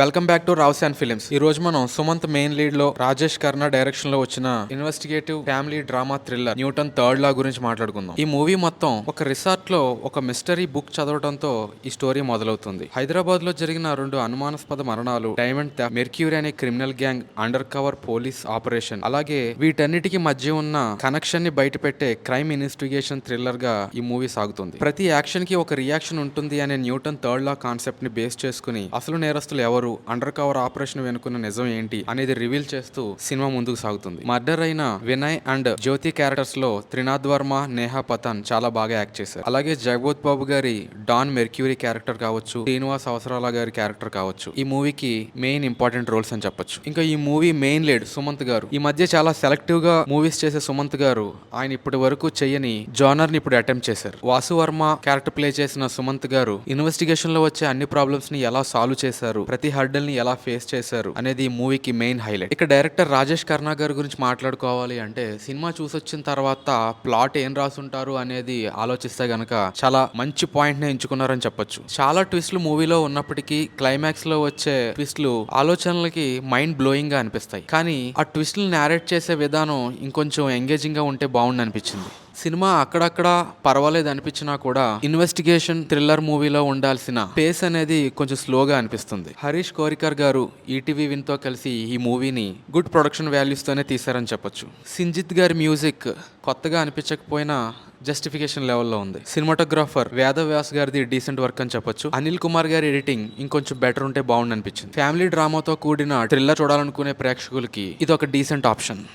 Welcome back to Ravsan films. ఈ రోజు మనం సుమంత్ మెయిన్ లీడ్ లో రాజేష్ కర్ణ డైరెక్షన్ లో వచ్చిన investigative family drama thriller Newton third law గురించి మాట్లాడుకుందాం. ఈ మూవీ మొత్తం ఒక రిసార్ట్ లో ఒక మిస్టరీ బుక్ చదవడంతో ఈ స్టోరీ మొదలవుతుంది. హైదరాబాద్ లో జరిగిన 2 అనుమానాస్పద మరణాలు, డైమండ్ థెఫ్ట్, మెర్క్యూరీ అనే criminal gang under cover police operation, అలాగే వీటన్నిటికీ మధ్య ఉన్న కనెక్షన్ ని బయటపెట్టే క్రైమ్ ఇన్వెస్టిగేషన్ థ్రిల్లర్ గా ఈ మూవీ సాగుతుంది. ప్రతి యాక్షన్ కి ఒక రియాక్షన్ ఉంటుంది అనే న్యూటన్ థర్డ్ లా కాన్సెప్ట్ ని బేస్ చేసుకుని అసలు నేరస్తులు ఎవరు, అండర్ కవర్ ఆపరేషన్ వెనుకున్న నిజం ఏంటి అనేది రివీల్ చేస్తూ సినిమా ముందుకు సాగుతుంది. మర్డర్ అయిన వినయ్ అండ్ జ్యోతి క్యారెక్టర్స్ లో త్రినాథ్ వర్మ, నేహా పతాన్ చాలా బాగా యాక్ట్ చేశారు. అలాగే జగపత్ బాబు గారి డాన్ మెర్క్యూరీ క్యారెక్టర్ కావచ్చు, శ్రీనివాస్ అవసరాల గారి క్యారెక్టర్ కావచ్చు, ఈ మూవీకి మెయిన్ ఇంపార్టెంట్ రోల్స్ అని చెప్పొచ్చు. ఇంకా ఈ మూవీ మెయిన్ లీడ్ సుమంత్ గారు. ఈ మధ్య చాలా సెలెక్టివ్ గా మూవీస్ చేసే సుమంత్ గారు ఆయన ఇప్పటి వరకు చేయని జానర్ ని ఇప్పుడు అటెంప్ట్ చేశారు. వాసు వర్మ క్యారెక్టర్ ప్లే చేసిన సుమంత్ గారు ఇన్వెస్టిగేషన్ లో వచ్చే అన్ని ప్రాబ్లమ్స్ ని ఎలా సాల్వ్ చేశారు, ప్రతి హర్డల్ ని ఎలా ఫేస్ చేశారు అనేది ఈ మూవీకి మెయిన్ హైలైట్. ఇక డైరెక్టర్ రాజేష్ కర్ణ గారి గురించి మాట్లాడుకోవాలి అంటే, సినిమా చూసొచ్చిన తర్వాత ప్లాట్ ఏం రాసుంటారు అనేది ఆలోచిస్తే గనక చాలా మంచి పాయింట్ ని ఎంచుకున్నారని చెప్పొచ్చు. చాలా ట్విస్ట్లు మూవీలో ఉన్నప్పటికీ క్లైమాక్స్ లో వచ్చే ట్విస్ట్లు ఆలోచనలకి మైండ్ బ్లోయింగ్ గా అనిపిస్తాయి. కానీ ఆ ట్విస్ట్లు నేరేట్ చేసే విధానం ఇంకొంచెం ఎంగేజింగ్ గా ఉంటే బాగుండు అనిపించింది. సినిమా అక్కడక్కడ పర్వాలేదు అనిపించినా కూడా ఇన్వెస్టిగేషన్ థ్రిల్లర్ మూవీలో ఉండాల్సిన పేస్ అనేది కొంచెం స్లోగా అనిపిస్తుంది. హరీష్ కోరికర్ గారు ఈటీవీ విన్ తో కలిసి ఈ మూవీని గుడ్ ప్రొడక్షన్ వాల్యూస్ తోనే తీశారని చెప్పొచ్చు. సింజిత్ గారి మ్యూజిక్ కొత్తగా అనిపించకపోయినా జస్టిఫికేషన్ లెవెల్లో ఉంది. సినిమాటోగ్రాఫర్ వేదవ్యాస్ గారిది డీసెంట్ వర్క్ అని చెప్పొచ్చు. అనిల్ కుమార్ గారి ఎడిటింగ్ ఇంకొంచెం బెటర్ ఉంటే బాగుండు అనిపించింది. ఫ్యామిలీ డ్రామాతో కూడిన థ్రిల్లర్ చూడాలనుకునే ప్రేక్షకులకి ఇది ఒక డీసెంట్ ఆప్షన్.